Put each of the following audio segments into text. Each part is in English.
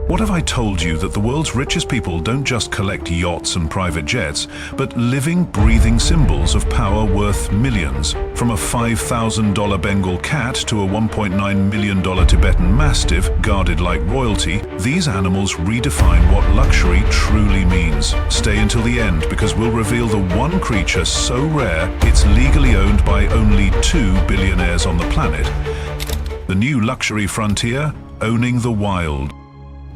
What have I told you that the world's richest people don't just collect yachts and private jets, but living, breathing symbols of power worth millions? From a $5,000 Bengal cat to a $1.9 million Tibetan Mastiff guarded like royalty, these animals redefine what luxury truly means. Stay until the end because we'll reveal the one creature so rare it's legally owned by only 2 billionaires on the planet. The new luxury frontier, owning the wild.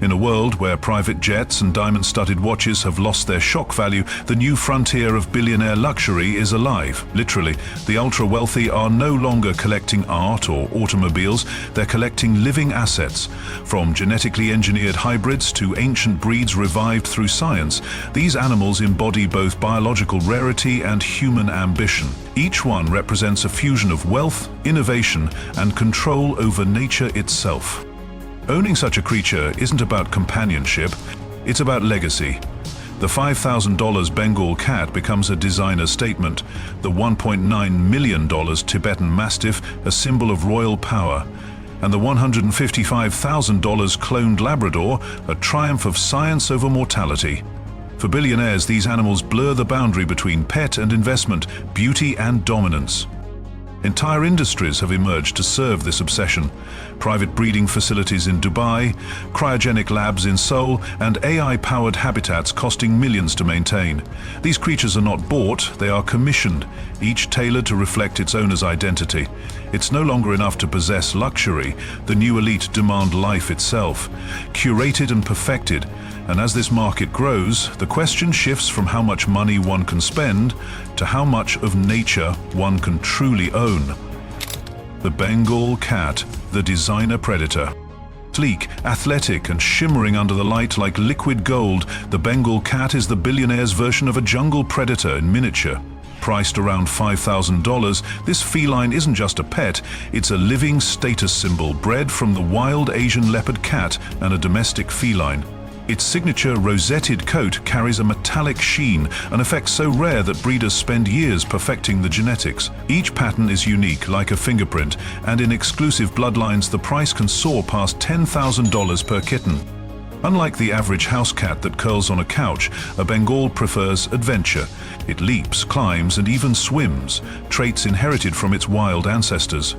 In a world where private jets and diamond-studded watches have lost their shock value, the new frontier of billionaire luxury is alive. Literally, the ultra-wealthy are no longer collecting art or automobiles, they're collecting living assets. From genetically engineered hybrids to ancient breeds revived through science, these animals embody both biological rarity and human ambition. Each one represents a fusion of wealth, innovation, and control over nature itself. Owning such a creature isn't about companionship, it's about legacy. The $5,000 Bengal cat becomes a designer statement, the $1.9 million Tibetan Mastiff a symbol of royal power, and the $155,000 cloned Labrador a triumph of science over mortality. For billionaires, these animals blur the boundary between pet and investment, beauty and dominance. Entire industries have emerged to serve this obsession. Private breeding facilities in Dubai, cryogenic labs in Seoul, and AI-powered habitats costing millions to maintain. These creatures are not bought, they are commissioned, each tailored to reflect its owner's identity. It's no longer enough to possess luxury. The new elite demand life itself, curated and perfected. And as this market grows, the question shifts from how much money one can spend to how much of nature one can truly own. The Bengal cat, the designer predator. Sleek, athletic, and shimmering under the light like liquid gold, the Bengal cat is the billionaire's version of a jungle predator in miniature. Priced around $5,000, this feline isn't just a pet, it's a living status symbol bred from the wild Asian leopard cat and a domestic feline. Its signature rosetted coat carries a metallic sheen, an effect so rare that breeders spend years perfecting the genetics. Each pattern is unique, like a fingerprint, and in exclusive bloodlines the price can soar past $10,000 per kitten. Unlike the average house cat that curls on a couch, a Bengal prefers adventure. It leaps, climbs, and even swims, traits inherited from its wild ancestors.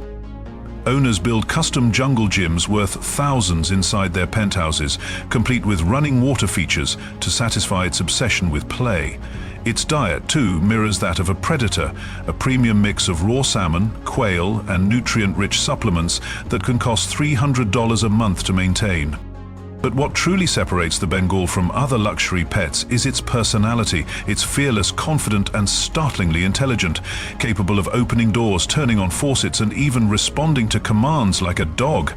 Owners build custom jungle gyms worth thousands inside their penthouses, complete with running water features to satisfy its obsession with play. Its diet, too, mirrors that of a predator, a premium mix of raw salmon, quail, and nutrient-rich supplements that can cost $300 a month to maintain. But what truly separates the Bengal from other luxury pets is its personality. It's fearless, confident, and startlingly intelligent, capable of opening doors, turning on faucets, and even responding to commands like a dog.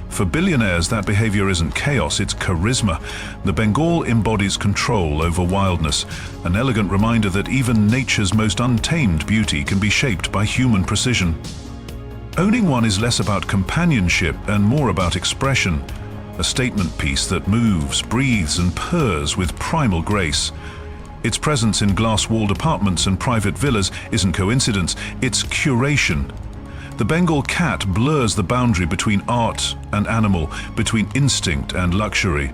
For billionaires, that behavior isn't chaos, it's charisma. The Bengal embodies control over wildness, an elegant reminder that even nature's most untamed beauty can be shaped by human precision. Owning one is less about companionship and more about expression. A statement piece that moves, breathes, and purrs with primal grace. Its presence in glass-walled apartments and private villas isn't coincidence, it's curation. The Bengal cat blurs the boundary between art and animal, between instinct and luxury.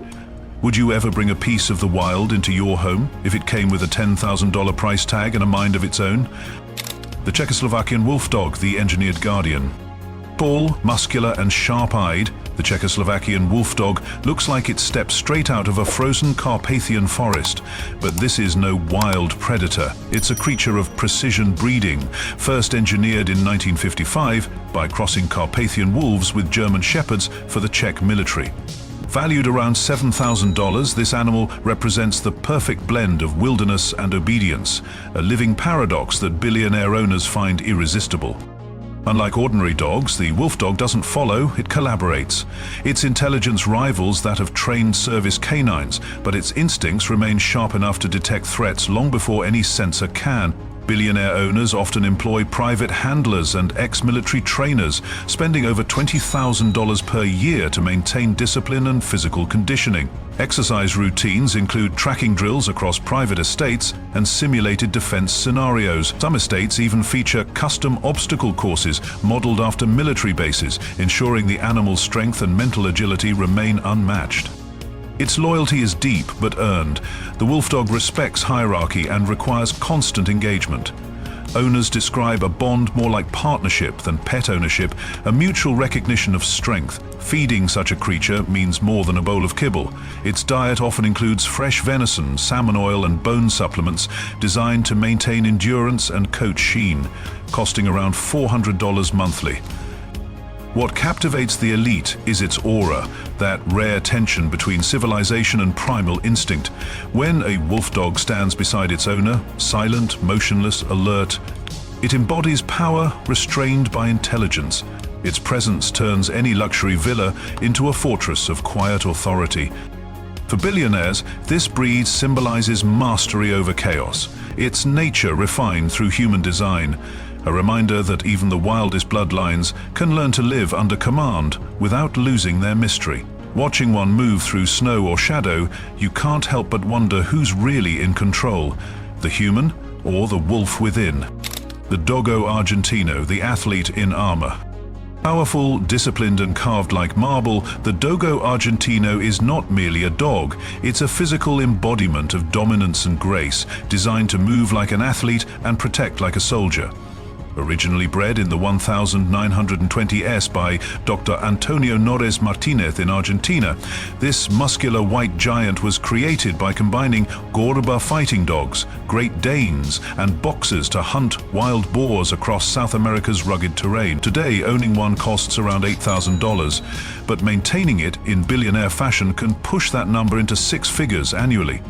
Would you ever bring a piece of the wild into your home if it came with a $10,000 price tag and a mind of its own? The Czechoslovakian wolf dog, the engineered guardian. Tall, muscular, and sharp-eyed, the Czechoslovakian wolf dog looks like it stepped straight out of a frozen Carpathian forest. But this is no wild predator. It's a creature of precision breeding, first engineered in 1955 by crossing Carpathian wolves with German shepherds for the Czech military. Valued around $7,000, this animal represents the perfect blend of wilderness and obedience, a living paradox that billionaire owners find irresistible. Unlike ordinary dogs, the wolf dog doesn't follow, it collaborates. Its intelligence rivals that of trained service canines, but its instincts remain sharp enough to detect threats long before any sensor can. Billionaire owners often employ private handlers and ex-military trainers, spending over $20,000 per year to maintain discipline and physical conditioning. Exercise routines include tracking drills across private estates and simulated defense scenarios. Some estates even feature custom obstacle courses modeled after military bases, ensuring the animal's strength and mental agility remain unmatched. Its loyalty is deep but earned. The wolfdog respects hierarchy and requires constant engagement. Owners describe a bond more like partnership than pet ownership, a mutual recognition of strength. Feeding such a creature means more than a bowl of kibble. Its diet often includes fresh venison, salmon oil and bone supplements designed to maintain endurance and coat sheen, costing around $400 monthly. What captivates the elite is its aura, that rare tension between civilization and primal instinct. When a wolfdog stands beside its owner, silent, motionless, alert, it embodies power restrained by intelligence. Its presence turns any luxury villa into a fortress of quiet authority. For billionaires, this breed symbolizes mastery over chaos, its nature refined through human design. A reminder that even the wildest bloodlines can learn to live under command without losing their mystery. Watching one move through snow or shadow, you can't help but wonder who's really in control, the human or the wolf within. The Dogo Argentino, the athlete in armor. Powerful, disciplined and carved like marble, the Dogo Argentino is not merely a dog, it's a physical embodiment of dominance and grace, designed to move like an athlete and protect like a soldier. Originally bred in the 1920s by Dr. Antonio Nores Martinez in Argentina, this muscular white giant was created by combining Gorba fighting dogs, Great Danes, and boxers to hunt wild boars across South America's rugged terrain. Today, owning one costs around $8,000, but maintaining it in billionaire fashion can push that number into six figures annually.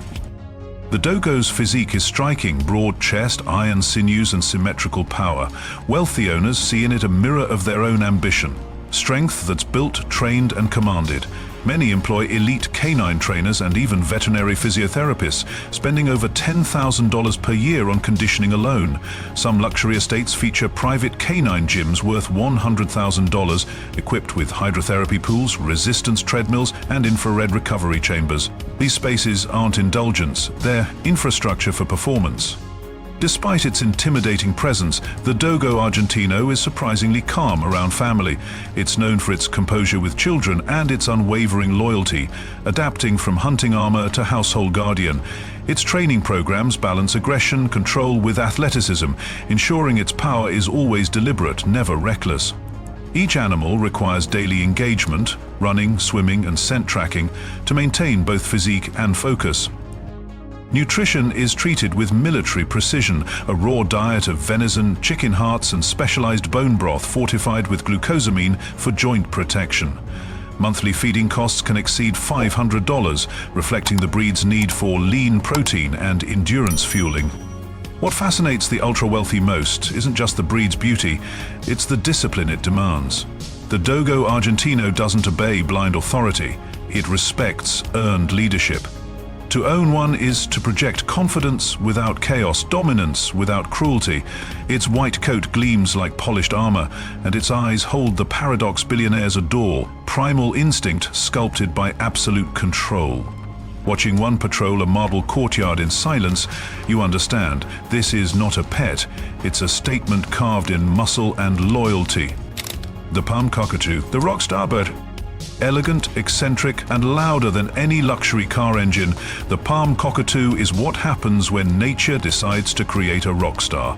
The Dogo's physique is striking: broad chest, iron sinews and symmetrical power. Wealthy owners see in it a mirror of their own ambition. Strength that's built, trained and commanded. Many employ elite canine trainers and even veterinary physiotherapists, spending over $10,000 per year on conditioning alone. Some luxury estates feature private canine gyms worth $100,000, equipped with hydrotherapy pools, resistance treadmills, and infrared recovery chambers. These spaces aren't indulgence, they're infrastructure for performance. Despite its intimidating presence, the Dogo Argentino is surprisingly calm around family. It's known for its composure with children and its unwavering loyalty, adapting from hunting armor to household guardian. Its training programs balance aggression, control with athleticism, ensuring its power is always deliberate, never reckless. Each animal requires daily engagement, running, swimming, and scent tracking to maintain both physique and focus. Nutrition is treated with military precision, a raw diet of venison, chicken hearts and specialized bone broth fortified with glucosamine for joint protection. Monthly feeding costs can exceed $500, reflecting the breed's need for lean protein and endurance fueling. What fascinates the ultra-wealthy most isn't just the breed's beauty, it's the discipline it demands. The Dogo Argentino doesn't obey blind authority, it respects earned leadership. To own one is to project confidence without chaos, dominance without cruelty. Its white coat gleams like polished armor, and its eyes hold the paradox billionaires adore, primal instinct sculpted by absolute control. Watching one patrol a marble courtyard in silence, you understand, this is not a pet, it's a statement carved in muscle and loyalty. The Palm Cockatoo, the rockstar bird. Elegant, eccentric, and louder than any luxury car engine, the Palm Cockatoo is what happens when nature decides to create a rock star.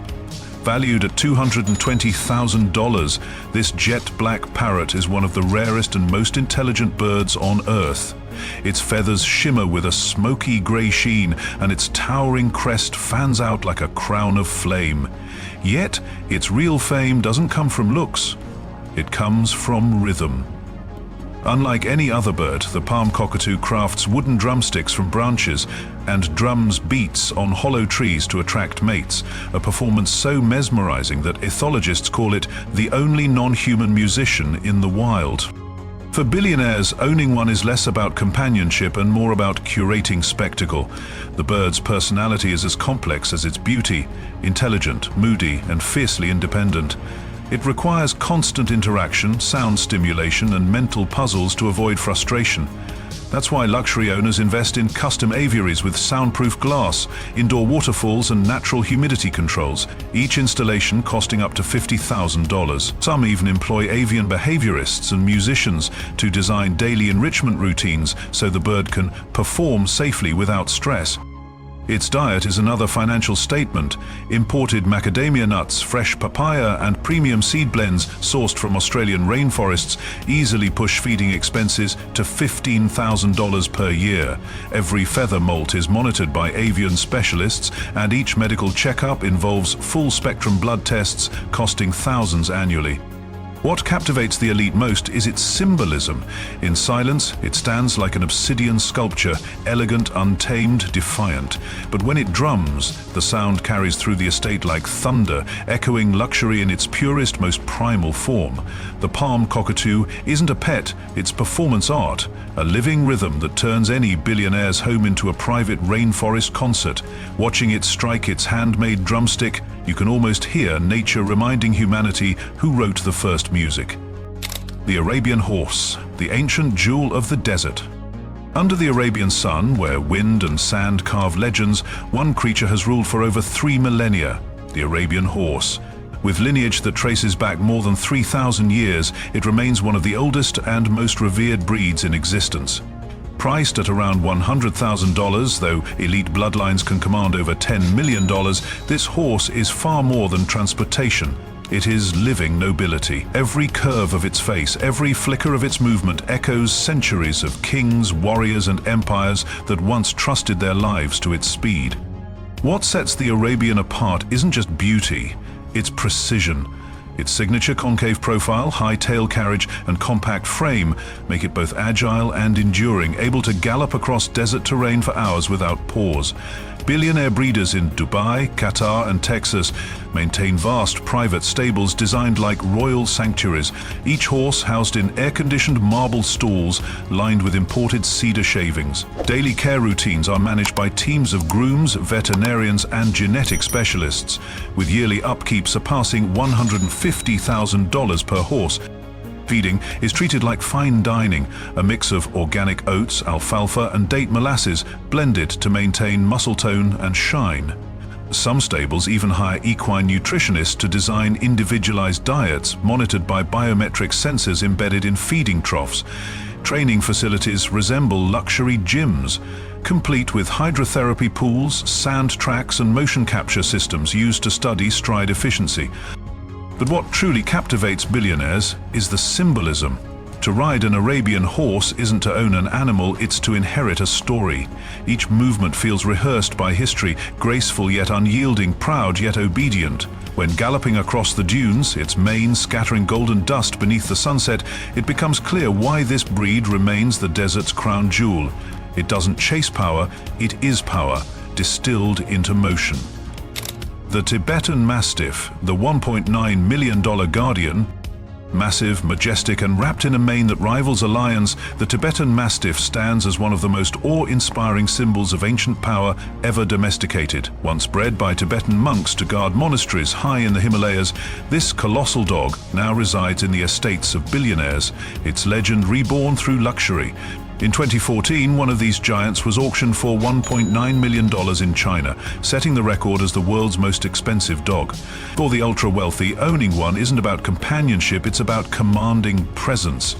Valued at $220,000, this jet black parrot is one of the rarest and most intelligent birds on Earth. Its feathers shimmer with a smoky gray sheen, and its towering crest fans out like a crown of flame. Yet, its real fame doesn't come from looks. It comes from rhythm. Unlike any other bird, the Palm Cockatoo crafts wooden drumsticks from branches and drums beats on hollow trees to attract mates, a performance so mesmerizing that ethologists call it the only non-human musician in the wild. For billionaires, owning one is less about companionship and more about curating spectacle. The bird's personality is as complex as its beauty, intelligent, moody, and fiercely independent. It requires constant interaction, sound stimulation, and mental puzzles to avoid frustration. That's why luxury owners invest in custom aviaries with soundproof glass, indoor waterfalls and natural humidity controls, each installation costing up to $50,000. Some even employ avian behaviorists and musicians to design daily enrichment routines so the bird can perform safely without stress. Its diet is another financial statement. Imported macadamia nuts, fresh papaya and premium seed blends sourced from Australian rainforests easily push feeding expenses to $15,000 per year. Every feather molt is monitored by avian specialists, and each medical checkup involves full-spectrum blood tests costing thousands annually. What captivates the elite most is its symbolism. In silence, it stands like an obsidian sculpture, elegant, untamed, defiant. But when it drums, the sound carries through the estate like thunder, echoing luxury in its purest, most primal form. The Palm Cockatoo isn't a pet, it's performance art, a living rhythm that turns any billionaire's home into a private rainforest concert. Watching it strike its handmade drumstick, you can almost hear nature reminding humanity who wrote the first music. The Arabian horse, the ancient jewel of the desert. Under the Arabian sun, where wind and sand carve legends, one creature has ruled for over 3 millennia, the Arabian horse. With lineage that traces back more than 3,000 years, it remains one of the oldest and most revered breeds in existence. Priced at around $100,000, though elite bloodlines can command over $10 million, this horse is far more than transportation. It is living nobility. Every curve of its face, every flicker of its movement echoes centuries of kings, warriors and empires that once trusted their lives to its speed. What sets the Arabian apart isn't just beauty, it's precision. Its signature concave profile, high tail carriage and compact frame make it both agile and enduring, able to gallop across desert terrain for hours without pause. Billionaire breeders in Dubai, Qatar and Texas maintain vast private stables designed like royal sanctuaries, each horse housed in air-conditioned marble stalls lined with imported cedar shavings. Daily care routines are managed by teams of grooms, veterinarians and genetic specialists, with yearly upkeep surpassing $150,000 per horse. Feeding is treated like fine dining, a mix of organic oats, alfalfa and date molasses blended to maintain muscle tone and shine. Some stables even hire equine nutritionists to design individualized diets monitored by biometric sensors embedded in feeding troughs. Training facilities resemble luxury gyms, complete with hydrotherapy pools, sand tracks and motion capture systems used to study stride efficiency. But what truly captivates billionaires is the symbolism. To ride an Arabian horse isn't to own an animal, it's to inherit a story. Each movement feels rehearsed by history, graceful yet unyielding, proud yet obedient. When galloping across the dunes, its mane scattering golden dust beneath the sunset, it becomes clear why this breed remains the desert's crown jewel. It doesn't chase power, it is power, distilled into motion. The Tibetan Mastiff, the $1.9 million guardian, massive, majestic and wrapped in a mane that rivals a lion's, the Tibetan Mastiff stands as one of the most awe-inspiring symbols of ancient power ever domesticated. Once bred by Tibetan monks to guard monasteries high in the Himalayas, this colossal dog now resides in the estates of billionaires, its legend reborn through luxury. In 2014, one of these giants was auctioned for $1.9 million in China, setting the record as the world's most expensive dog. For the ultra-wealthy, owning one isn't about companionship, it's about commanding presence.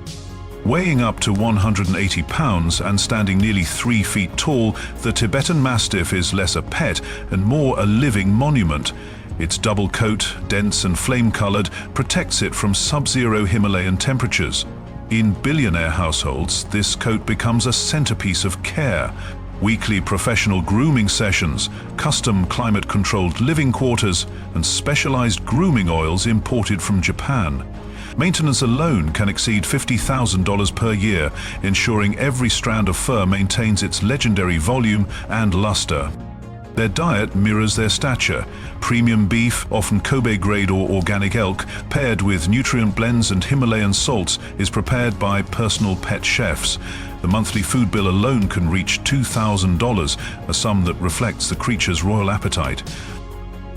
Weighing up to 180 pounds and standing nearly 3 feet tall, the Tibetan Mastiff is less a pet and more a living monument. Its double coat, dense and flame-colored, protects it from sub-zero Himalayan temperatures. In billionaire households, this coat becomes a centerpiece of care. Weekly professional grooming sessions, custom climate-controlled living quarters, and specialized grooming oils imported from Japan. Maintenance alone can exceed $50,000 per year, ensuring every strand of fur maintains its legendary volume and luster. Their diet mirrors their stature. Premium beef, often Kobe grade or organic elk, paired with nutrient blends and Himalayan salts, is prepared by personal pet chefs. The monthly food bill alone can reach $2,000, a sum that reflects the creature's royal appetite.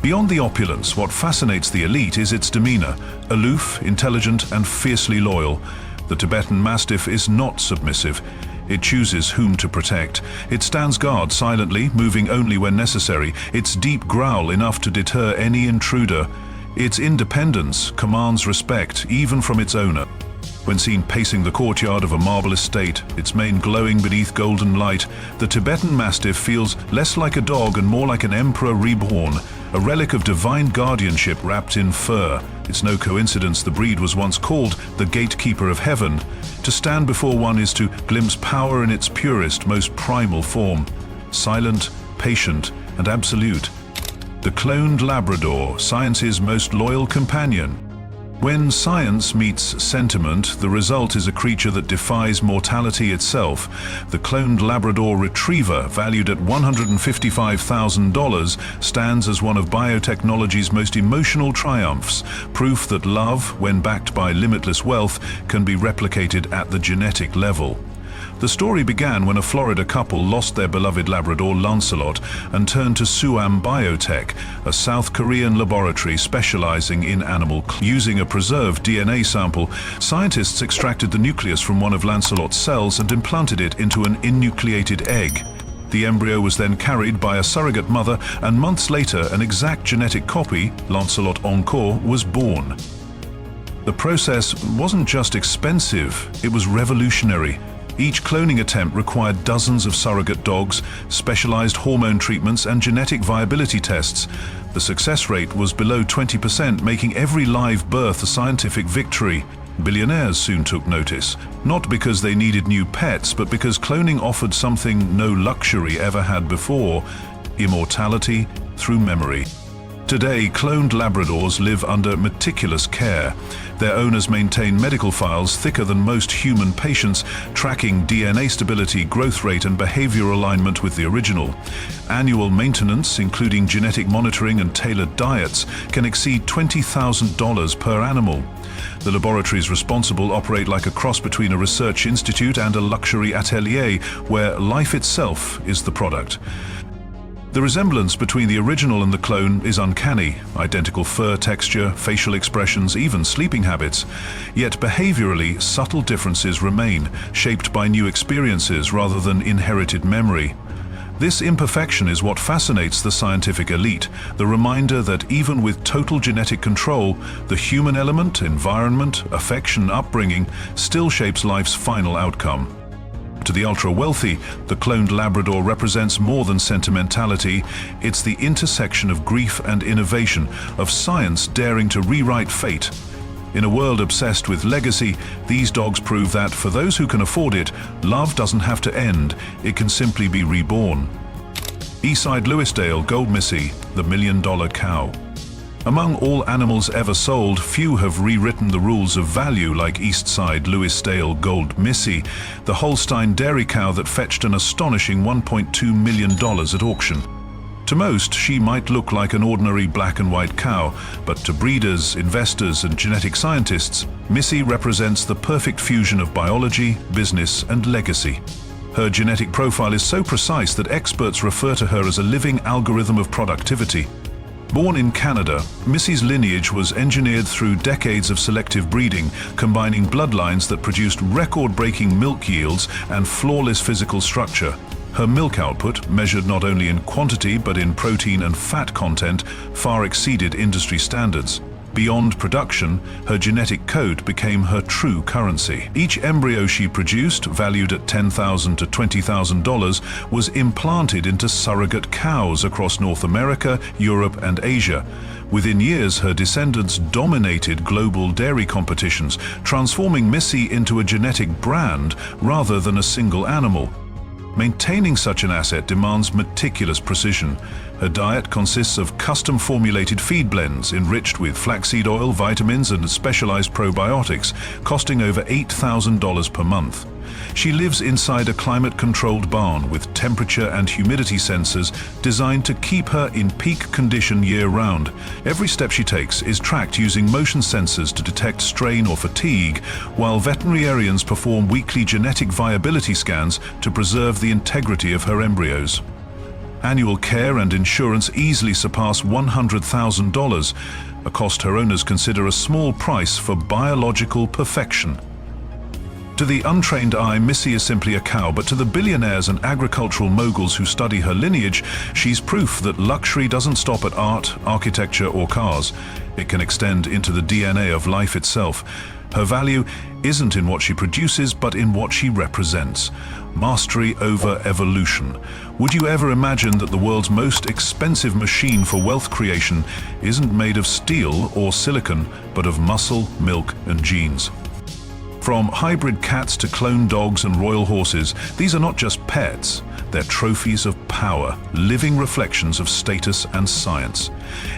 Beyond the opulence, what fascinates the elite is its demeanor, aloof, intelligent and fiercely loyal. The Tibetan Mastiff is not submissive. It chooses whom to protect. It stands guard silently, moving only when necessary, its deep growl enough to deter any intruder. Its independence commands respect, even from its owner. When seen pacing the courtyard of a marble estate, its mane glowing beneath golden light, the Tibetan Mastiff feels less like a dog and more like an emperor reborn, a relic of divine guardianship wrapped in fur. It's no coincidence the breed was once called the gatekeeper of heaven. To stand before one is to glimpse power in its purest, most primal form. Silent, patient, and absolute. The cloned Labrador, science's most loyal companion. When science meets sentiment, the result is a creature that defies mortality itself. The cloned Labrador Retriever, valued at $155,000, stands as one of biotechnology's most emotional triumphs, proof that love, when backed by limitless wealth, can be replicated at the genetic level. The story began when a Florida couple lost their beloved Labrador Lancelot and turned to Suam Biotech, a South Korean laboratory specializing in animal using a preserved DNA sample. Scientists extracted the nucleus from one of Lancelot's cells and implanted it into an enucleated egg. The embryo was then carried by a surrogate mother, and months later an exact genetic copy, Lancelot Encore, was born. The process wasn't just expensive, it was revolutionary. Each cloning attempt required dozens of surrogate dogs, specialized hormone treatments, and genetic viability tests. The success rate was below 20%, making every live birth a scientific victory. Billionaires soon took notice, not because they needed new pets, but because cloning offered something no luxury ever had before: immortality through memory. Today, cloned Labradors live under meticulous care. Their owners maintain medical files thicker than most human patients, tracking DNA stability, growth rate, and behavioral alignment with the original. Annual maintenance, including genetic monitoring and tailored diets, can exceed $20,000 per animal. The laboratories responsible operate like a cross between a research institute and a luxury atelier, where life itself is the product. The resemblance between the original and the clone is uncanny: identical fur texture, facial expressions, even sleeping habits. Yet behaviorally, subtle differences remain, shaped by new experiences rather than inherited memory. This imperfection is what fascinates the scientific elite, the reminder that even with total genetic control, the human element, environment, affection, upbringing still shapes life's final outcome. To the ultra-wealthy, the cloned Labrador represents more than sentimentality. It's the intersection of grief and innovation, of science daring to rewrite fate. In a world obsessed with legacy, these dogs prove that, for those who can afford it, love doesn't have to end, it can simply be reborn. Eastside Louisdale Gold Missy, the million-dollar cow. Among all animals ever sold, few have rewritten the rules of value like Eastside Louisdale Gold Missy, the Holstein dairy cow that fetched an astonishing $1.2 million at auction. To most, she might look like an ordinary black and white cow, but to breeders, investors, and genetic scientists, Missy represents the perfect fusion of biology, business, and legacy. Her genetic profile is so precise that experts refer to her as a living algorithm of productivity. Born in Canada, Missy's lineage was engineered through decades of selective breeding, combining bloodlines that produced record-breaking milk yields and flawless physical structure. Her milk output, measured not only in quantity but in protein and fat content, far exceeded industry standards. Beyond production, her genetic code became her true currency. Each embryo she produced, valued at $10,000 to $20,000, was implanted into surrogate cows across North America, Europe, and Asia. Within years, her descendants dominated global dairy competitions, transforming Missy into a genetic brand rather than a single animal. Maintaining such an asset demands meticulous precision. Her diet consists of custom-formulated feed blends enriched with flaxseed oil, vitamins, and specialized probiotics, costing over $8,000 per month. She lives inside a climate-controlled barn with temperature and humidity sensors designed to keep her in peak condition year-round. Every step she takes is tracked using motion sensors to detect strain or fatigue, while veterinarians perform weekly genetic viability scans to preserve the integrity of her embryos. Annual care and insurance easily surpass $100,000, a cost her owners consider a small price for biological perfection. To the untrained eye, Missy is simply a cow, but to the billionaires and agricultural moguls who study her lineage, she's proof that luxury doesn't stop at art, architecture, or cars. It can extend into the DNA of life itself. Her value isn't in what she produces, but in what she represents. Mastery over evolution. Would you ever imagine that the world's most expensive machine for wealth creation isn't made of steel or silicon, but of muscle, milk, and genes? From hybrid cats to clone dogs and royal horses, these are not just pets. They're trophies of power, living reflections of status and science.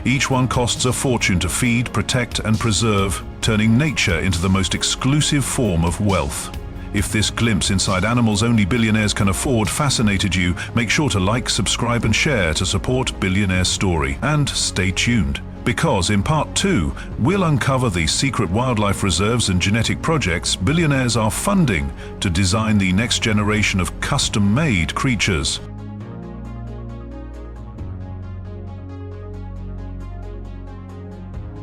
Each one costs a fortune to feed, protect, and preserve, turning nature into the most exclusive form of wealth. If this glimpse inside animals only billionaires can afford fascinated you, make sure to like, subscribe, and share to support Billionaire's story. And stay tuned, because in part 2, we'll uncover the secret wildlife reserves and genetic projects billionaires are funding to design the next generation of custom-made creatures.